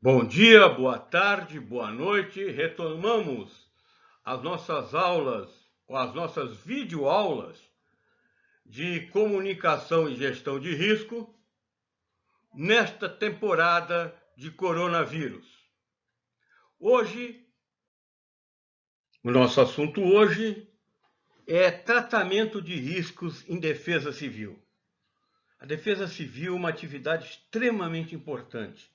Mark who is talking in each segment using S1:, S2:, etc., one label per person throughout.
S1: Bom dia, boa tarde, boa noite. Retomamos as nossas aulas, ou as nossas videoaulas de comunicação e gestão de risco nesta temporada de coronavírus. O nosso assunto hoje é tratamento de riscos em defesa civil. A defesa civil é uma atividade extremamente importante,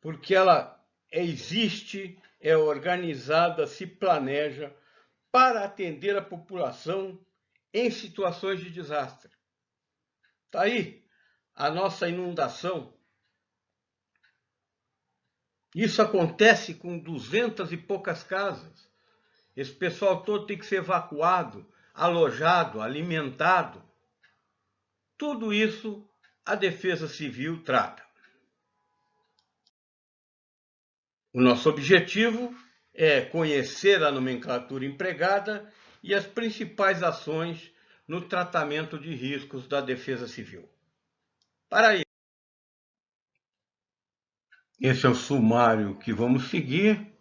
S1: porque ela existe, é organizada, se planeja para atender a população em situações de desastre. Está aí a nossa inundação. Isso acontece com 200 e poucas casas. Esse pessoal todo tem que ser evacuado, alojado, alimentado. Tudo isso a Defesa Civil trata. O nosso objetivo é conhecer a nomenclatura empregada e as principais ações no tratamento de riscos da Defesa Civil. Para isso, esse é o sumário que vamos seguir.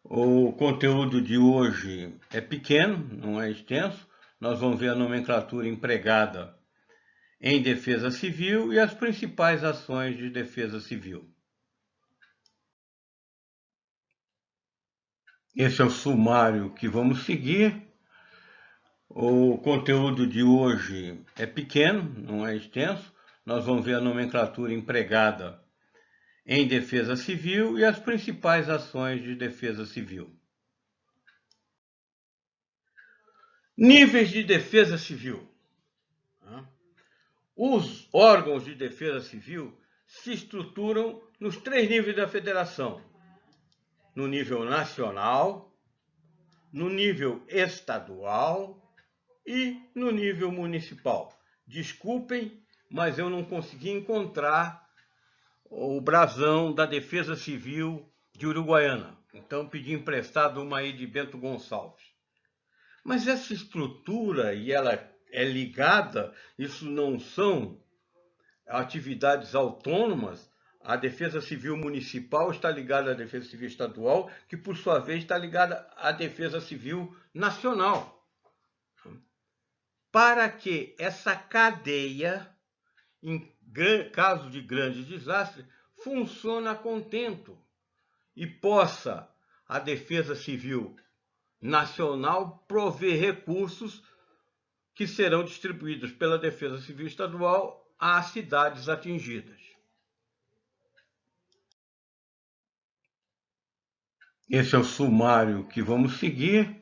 S1: O conteúdo de hoje é pequeno, não é extenso. Nós vamos ver a nomenclatura empregada em Defesa Civil e as principais ações de Defesa Civil. Esse é o sumário que vamos seguir. O conteúdo de hoje é pequeno, não é extenso. Nós vamos ver a nomenclatura empregada em Defesa Civil e as principais ações de Defesa Civil. Níveis de Defesa Civil. Os órgãos de defesa civil se estruturam nos 3 níveis da federação: no nível nacional, no nível estadual e no nível municipal. Desculpem, mas eu não consegui encontrar o brasão da Defesa Civil de Uruguaiana. Então pedi emprestado uma aí de Bento Gonçalves. Mas essa estrutura, e ela é ligada, isso não são atividades autônomas. A Defesa Civil Municipal está ligada à Defesa Civil Estadual, que por sua vez está ligada à Defesa Civil Nacional. Para que essa cadeia, em caso de grande desastre, funcione a contento e possa a Defesa Civil Nacional prover recursos que serão distribuídos pela Defesa Civil Estadual às cidades atingidas. Esse é o sumário que vamos seguir.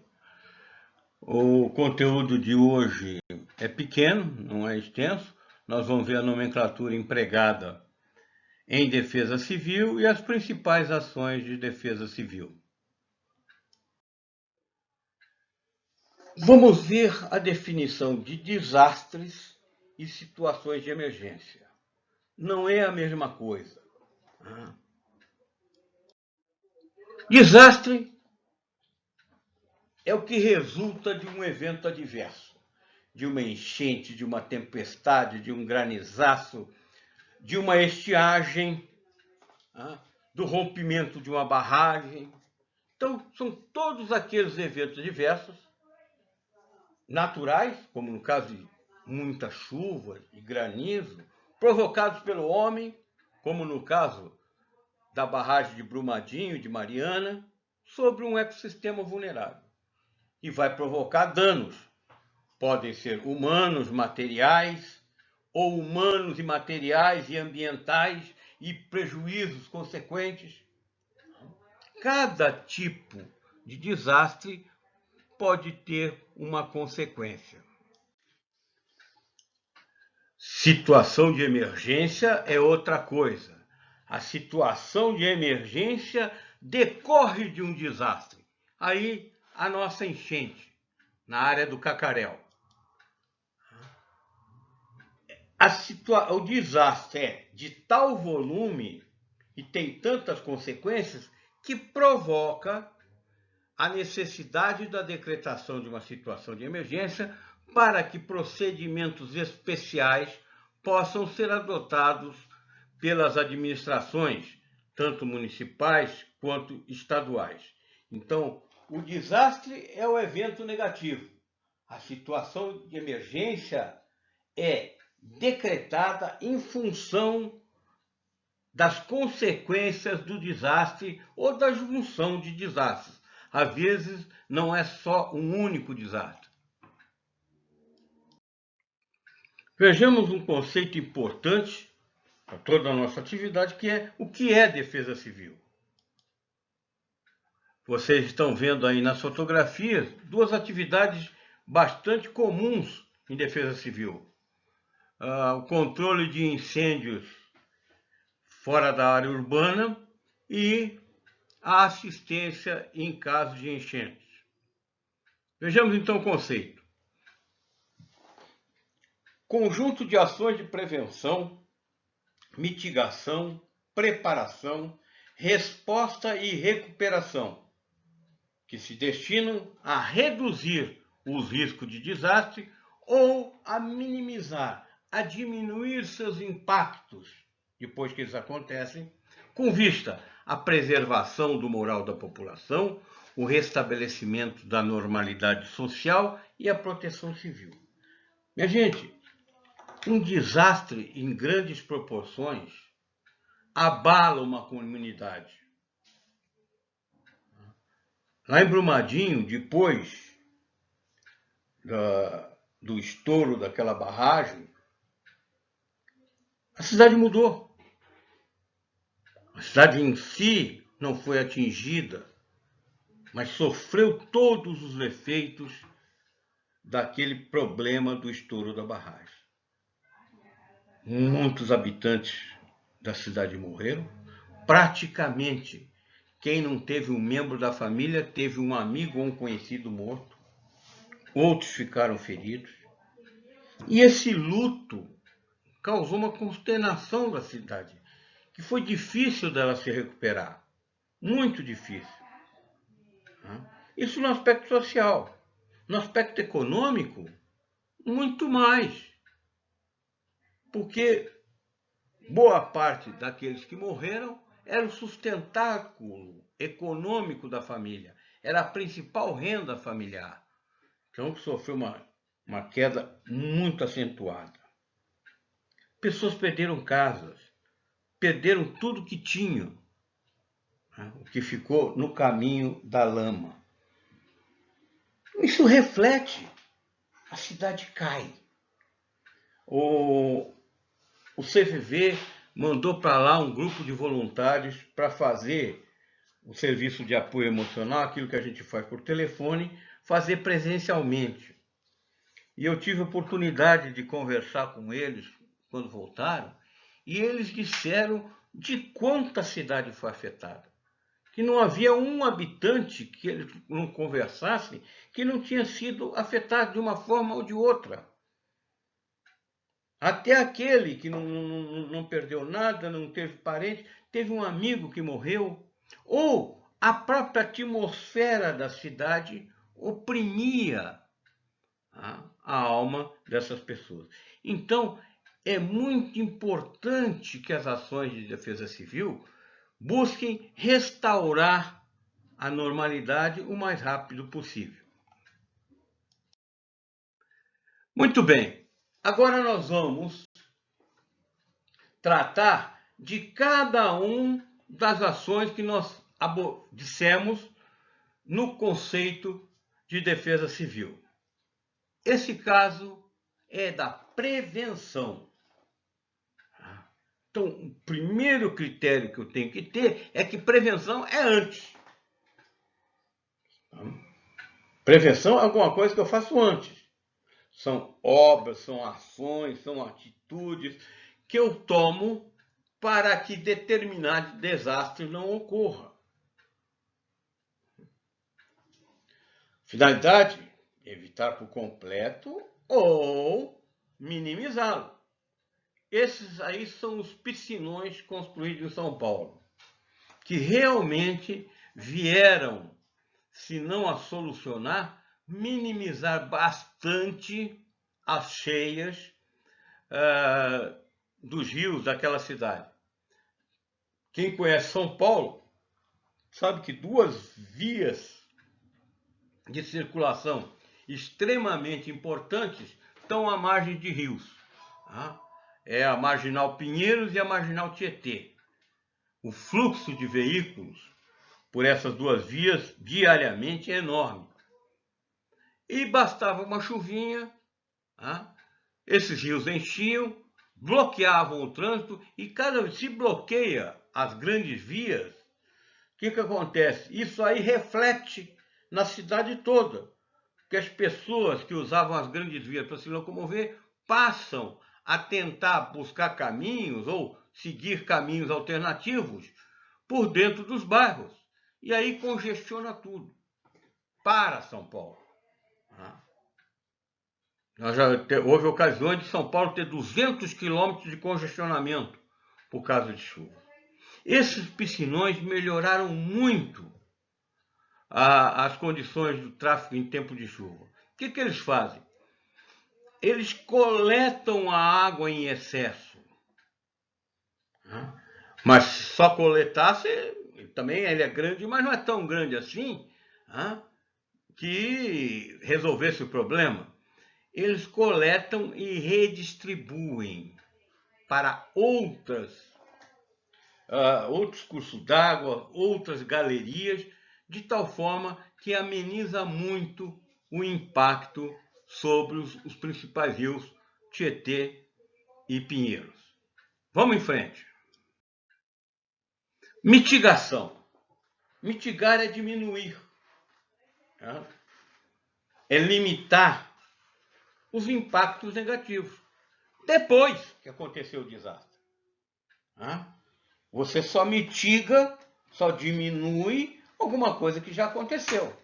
S1: O conteúdo de hoje é pequeno, não é extenso. Nós vamos ver a nomenclatura empregada em Defesa Civil e as principais ações de Defesa Civil. Vamos ver a definição de desastres e situações de emergência. Não é a mesma coisa. Desastre é o que resulta de um evento adverso, de uma enchente, de uma tempestade, de um granizaço, de uma estiagem, do rompimento de uma barragem. Então, são todos aqueles eventos adversos naturais, como no caso de muita chuva e granizo, provocados pelo homem, como no caso da barragem de Brumadinho, de Mariana, sobre um ecossistema vulnerável. E vai provocar danos. Podem ser humanos, materiais, ou humanos e materiais e ambientais e prejuízos consequentes. Cada tipo de desastre pode ter uma consequência. Situação de emergência é outra coisa. A situação de emergência decorre de um desastre. Aí, a nossa enchente, na área do Cacaréu. O desastre é de tal volume e tem tantas consequências que provoca a necessidade da decretação de uma situação de emergência para que procedimentos especiais possam ser adotados pelas administrações tanto municipais quanto estaduais. Então, o desastre é o evento negativo. A situação de emergência é decretada em função das consequências do desastre ou da junção de desastres. Às vezes, não é só um único desastre. Vejamos um conceito importante para toda a nossa atividade, que é o que é defesa civil. Vocês estão vendo aí nas fotografias duas atividades bastante comuns em defesa civil. O controle de incêndios fora da área urbana e a assistência em caso de enchentes. Vejamos então o conceito. Conjunto de ações de prevenção, mitigação, preparação, resposta e recuperação, que se destinam a reduzir os riscos de desastre ou a minimizar, a diminuir seus impactos depois que eles acontecem, com vista à preservação do moral da população, o restabelecimento da normalidade social e a proteção civil. Minha gente, um desastre em grandes proporções abala uma comunidade. Lá em Brumadinho, depois do estouro daquela barragem, a cidade mudou. A cidade em si não foi atingida, mas sofreu todos os efeitos daquele problema do estouro da barragem. Muitos habitantes da cidade morreram. Praticamente, quem não teve um membro da família, teve um amigo ou um conhecido morto. Outros ficaram feridos. E esse luto causou uma consternação da cidade, que foi difícil dela se recuperar. Muito difícil. Isso no aspecto social. No aspecto econômico, muito mais. Porque boa parte daqueles que morreram era o sustentáculo econômico da família. Era a principal renda familiar. Então sofreu uma queda muito acentuada. Pessoas perderam casas, perderam tudo que tinham, o que ficou no caminho da lama. Isso reflete, a cidade cai. O CVV mandou para lá um grupo de voluntários para fazer o serviço de apoio emocional, aquilo que a gente faz por telefone, fazer presencialmente. E eu tive a oportunidade de conversar com eles quando voltaram, e eles disseram de quanto a cidade foi afetada. Que não havia um habitante que eles não conversassem que não tinha sido afetado de uma forma ou de outra. Até aquele que não perdeu nada, não teve parente, teve um amigo que morreu, ou a própria atmosfera da cidade oprimia a alma dessas pessoas. Então, é muito importante que as ações de defesa civil busquem restaurar a normalidade o mais rápido possível. Muito bem, agora nós vamos tratar de cada um das ações que nós dissemos no conceito de defesa civil. Esse caso é da prevenção. Então, o primeiro critério que eu tenho que ter é que prevenção é antes. Prevenção é alguma coisa que eu faço antes. São obras, são ações, são atitudes que eu tomo para que determinado desastre não ocorra. Finalidade: evitar por completo ou minimizá-lo. Esses aí são os piscinões construídos em São Paulo, que realmente vieram, se não a solucionar, minimizar bastante as cheias dos rios daquela cidade. Quem conhece São Paulo sabe que duas vias de circulação extremamente importantes estão à margem de rios. Tá? É a Marginal Pinheiros e a Marginal Tietê. O fluxo de veículos por essas duas vias diariamente é enorme. E bastava uma chuvinha, tá? Esses rios enchiam, bloqueavam o trânsito e cada vez se bloqueia as grandes vias, o que acontece? Isso aí reflete na cidade toda, porque as pessoas que usavam as grandes vias para se locomover passam a tentar buscar caminhos ou seguir caminhos alternativos por dentro dos bairros. E aí congestiona tudo para São Paulo. Houve ocasiões de São Paulo ter 200 quilômetros de congestionamento por causa de chuva. Esses piscinões melhoraram muito as condições do tráfego em tempo de chuva. O que eles fazem? Eles coletam a água em excesso. Mas só coletasse, também ele é grande, mas não é tão grande assim, que resolvesse o problema. Eles coletam e redistribuem para outros cursos d'água, outras galerias, de tal forma que ameniza muito o impacto sobre os principais rios Tietê e Pinheiros. Vamos em frente. Mitigação. Mitigar é diminuir, é limitar os impactos negativos depois que aconteceu o desastre. Você só mitiga, só diminui alguma coisa que já aconteceu.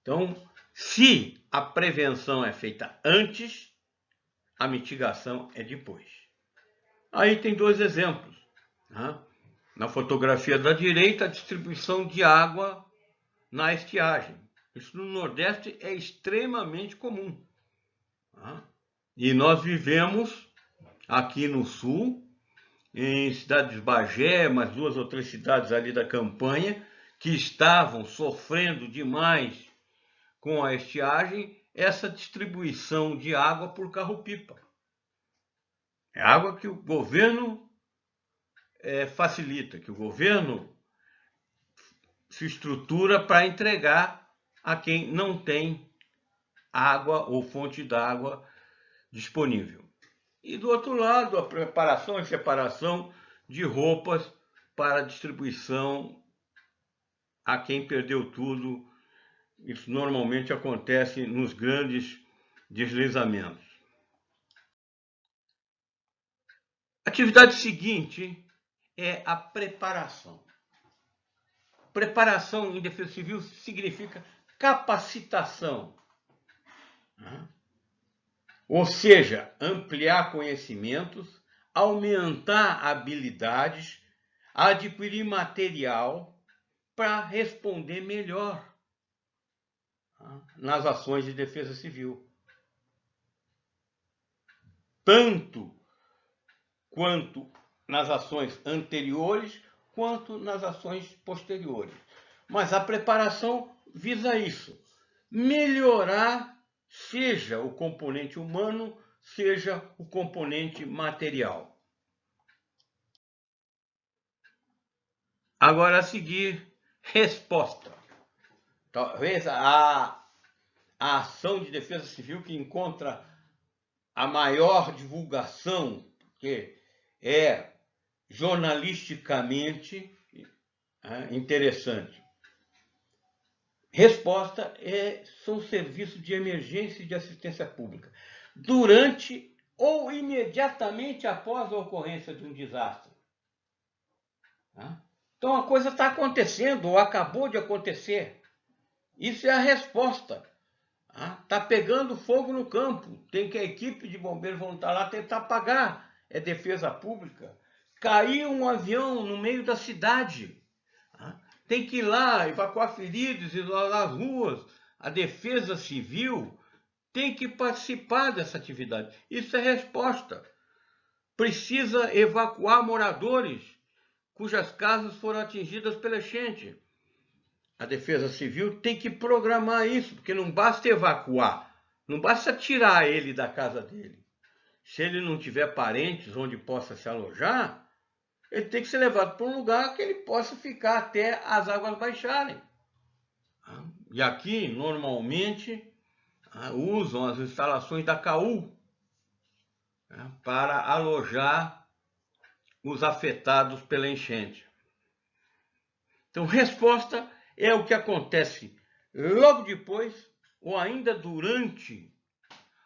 S1: Então, se a prevenção é feita antes, a mitigação é depois. Aí tem dois exemplos. Na fotografia da direita, a distribuição de água na estiagem. Isso no Nordeste é extremamente comum. E nós vivemos aqui no Sul, em cidades de Bagé, mais 2 ou 3 cidades ali da campanha, que estavam sofrendo demais com a estiagem, essa distribuição de água por carro-pipa. É água que o governo facilita, que o governo se estrutura para entregar a quem não tem água ou fonte d'água disponível. E do outro lado, a preparação e separação de roupas para distribuição a quem perdeu tudo. Isso normalmente acontece nos grandes deslizamentos. A atividade seguinte é a preparação. Preparação em defesa civil significa capacitação. Ou seja, ampliar conhecimentos, aumentar habilidades, adquirir material para responder melhor nas ações de defesa civil. Tanto quanto nas ações anteriores, quanto nas ações posteriores. Mas a preparação visa isso, melhorar, seja o componente humano, seja o componente material. Agora a seguir, resposta. Talvez a ação de defesa civil que encontra a maior divulgação, porque é jornalisticamente interessante. Resposta são serviços de emergência e de assistência pública, durante ou imediatamente após a ocorrência de um desastre. Então a coisa está acontecendo, ou acabou de acontecer. Isso é a resposta. Está pegando fogo no campo, tem que a equipe de bombeiros voltar lá tentar apagar. É defesa pública. Caiu um avião no meio da cidade. Tem que ir lá evacuar feridos, isolar as ruas. A defesa civil tem que participar dessa atividade. Isso é resposta. precisa evacuar moradores cujas casas foram atingidas pela enchente. A Defesa Civil tem que programar isso, porque não basta evacuar, não basta tirar ele da casa dele. Se ele não tiver parentes onde possa se alojar, ele tem que ser levado para um lugar que ele possa ficar até as águas baixarem. E aqui, normalmente, usam as instalações da CAU para alojar os afetados pela enchente. Então, resposta é o que acontece logo depois ou ainda durante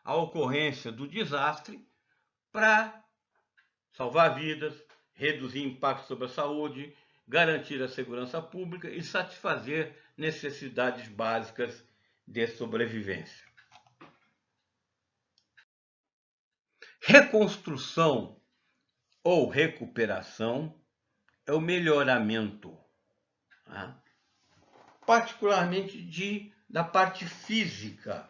S1: a ocorrência do desastre para salvar vidas, reduzir impacto sobre a saúde, garantir a segurança pública e satisfazer necessidades básicas de sobrevivência. Reconstrução ou recuperação é o melhoramento, particularmente da parte física,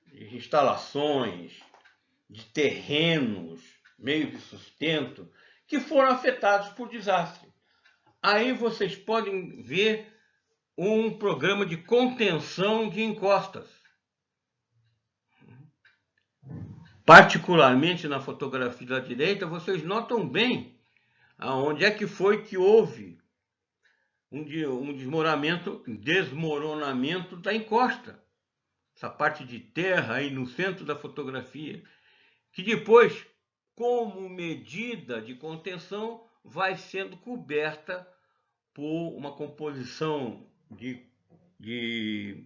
S1: de instalações, de terrenos, meios de sustento, que foram afetados por desastre. Aí vocês podem ver um programa de contenção de encostas. Particularmente na fotografia da direita, vocês notam bem aonde é que foi que houve um desmoronamento da encosta. Essa parte de terra aí no centro da fotografia, que depois, como medida de contenção, vai sendo coberta por uma composição de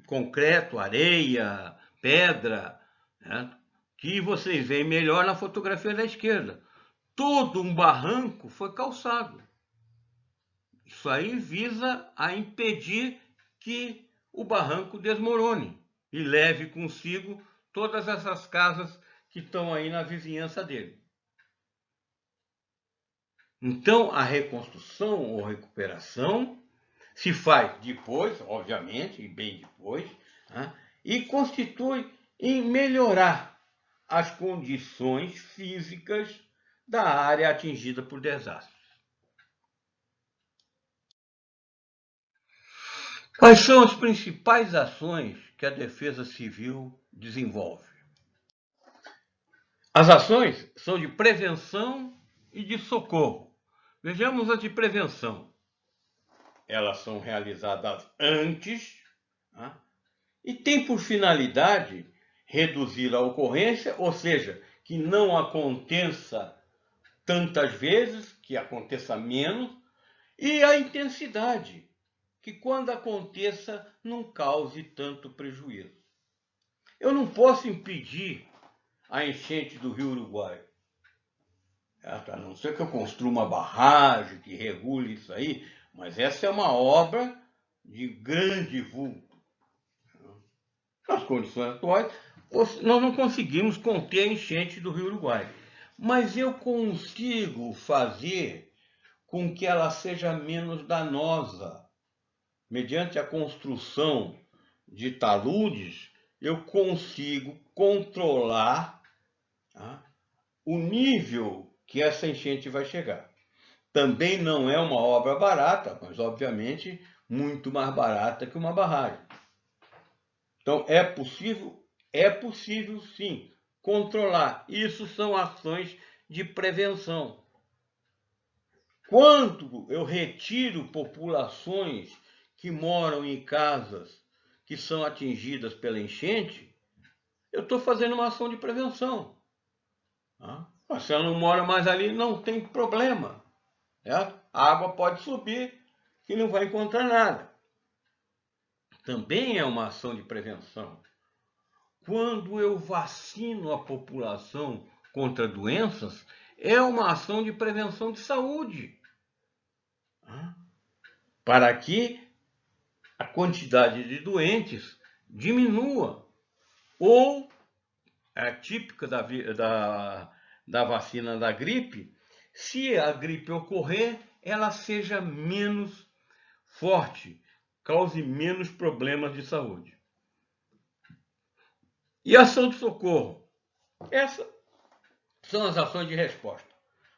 S1: concreto, areia, pedra, né, que vocês veem melhor na fotografia da esquerda. Todo um barranco foi calçado. Isso aí visa a impedir que o barranco desmorone e leve consigo todas essas casas que estão aí na vizinhança dele. Então, a reconstrução ou recuperação se faz depois, obviamente, e bem depois, e constitui em melhorar as condições físicas da área atingida por desastres. Quais são as principais ações que a Defesa Civil desenvolve? As ações são de prevenção e de socorro. Vejamos as de prevenção. Elas são realizadas antes, e tem por finalidade reduzir a ocorrência, ou seja, que não aconteça tantas vezes, que aconteça menos, e a intensidade, que quando aconteça não cause tanto prejuízo. Eu não posso impedir a enchente do Rio Uruguai, a não ser que eu construa uma barragem que regule isso aí, mas essa é uma obra de grande vulto. Nas condições atuais, nós não conseguimos conter a enchente do Rio Uruguai, mas eu consigo fazer com que ela seja menos danosa. Mediante a construção de taludes, eu consigo controlar o nível que essa enchente vai chegar. Também não é uma obra barata, mas obviamente muito mais barata que uma barragem. Então é possível sim controlar. Isso são ações de prevenção. Quando eu retiro populações que moram em casas que são atingidas pela enchente, eu estou fazendo uma ação de prevenção. Se ela não mora mais ali, não tem problema. A água pode subir e não vai encontrar nada. Também é uma ação de prevenção. Quando eu vacino a população contra doenças, é uma ação de prevenção de saúde. Para que a quantidade de doentes diminua. Ou, é típica da vacina da gripe, se a gripe ocorrer, ela seja menos forte, cause menos problemas de saúde. E a ação de socorro? Essa são as ações de resposta.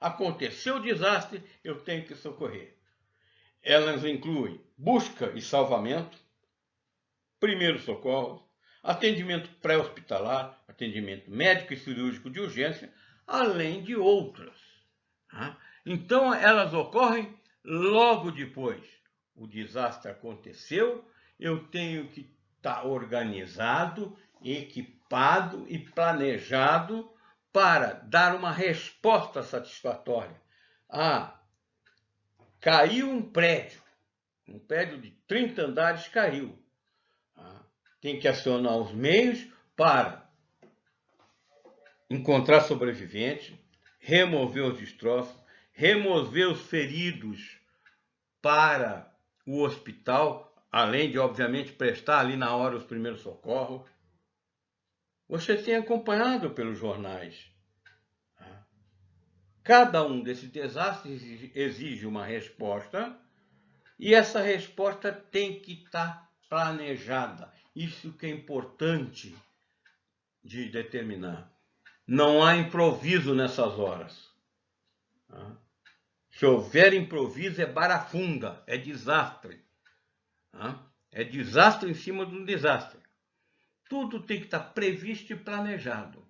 S1: Aconteceu o desastre, eu tenho que socorrer. Elas incluem busca e salvamento, primeiros socorros, atendimento pré-hospitalar, atendimento médico e cirúrgico de urgência, além de outras. Então, elas ocorrem logo depois. O desastre aconteceu, eu tenho que estar organizado, equipado e planejado para dar uma resposta satisfatória. Caiu um prédio de 30 andares caiu. Tem que acionar os meios para encontrar sobreviventes, remover os destroços, remover os feridos para o hospital, além de, obviamente, prestar ali na hora os primeiros socorros. Você tem acompanhado pelos jornais. Cada um desses desastres exige uma resposta e essa resposta tem que estar planejada. Isso que é importante de determinar. Não há improviso nessas horas. Se houver improviso, é barafunda, é desastre. É desastre em cima de um desastre. Tudo tem que estar previsto e planejado.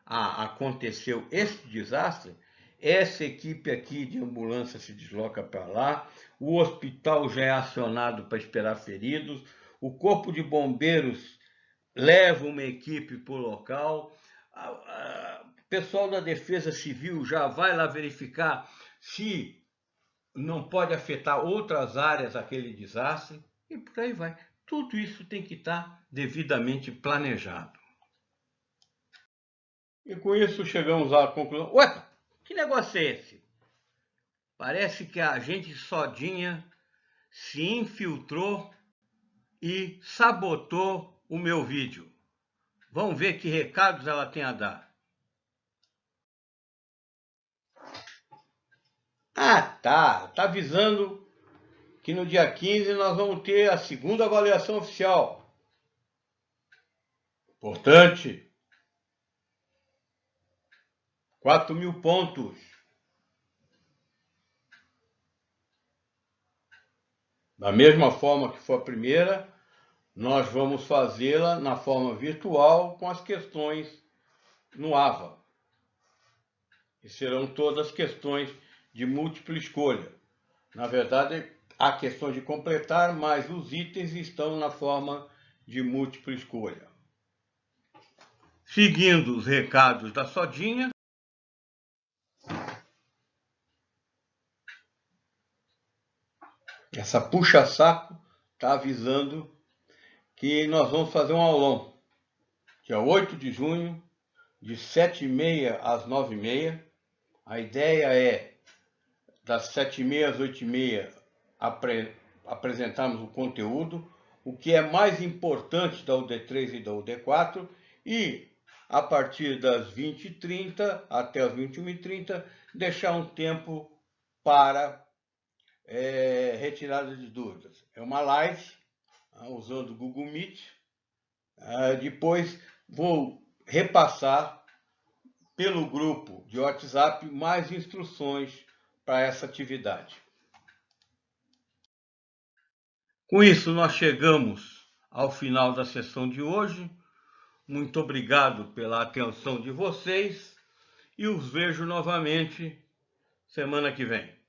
S1: Aconteceu esse desastre, essa equipe aqui de ambulância se desloca para lá, o hospital já é acionado para esperar feridos, o corpo de bombeiros leva uma equipe para o local, o pessoal da Defesa Civil já vai lá verificar se não pode afetar outras áreas aquele desastre, e por aí vai. Tudo isso tem que estar devidamente planejado. E com isso chegamos à conclusão. Ué, que negócio é esse? Parece que a agente Sodinha se infiltrou e sabotou o meu vídeo. Vamos ver que recados ela tem a dar. Tá avisando que no dia 15 nós vamos ter a segunda avaliação oficial. Importante. 4.000 pontos. Da mesma forma que foi a primeira, nós vamos fazê-la na forma virtual com as questões no AVA. E serão todas questões de múltipla escolha. Na verdade, há questões de completar, mas os itens estão na forma de múltipla escolha. Seguindo os recados da Sodinha, essa puxa-saco está avisando que nós vamos fazer um aulão, dia 8 de junho, de 7h30 às 9h30. A ideia é, das 7h30 às 8h30, apresentarmos o conteúdo, o que é mais importante da UD3 e da UD4, e a partir das 20h30 até as 21h30, deixar um tempo para retirada de dúvidas. É uma live usando o Google Meet. Depois vou repassar pelo grupo de WhatsApp mais instruções para essa atividade. Com isso, nós chegamos ao final da sessão de hoje. Muito obrigado pela atenção de vocês e os vejo novamente semana que vem.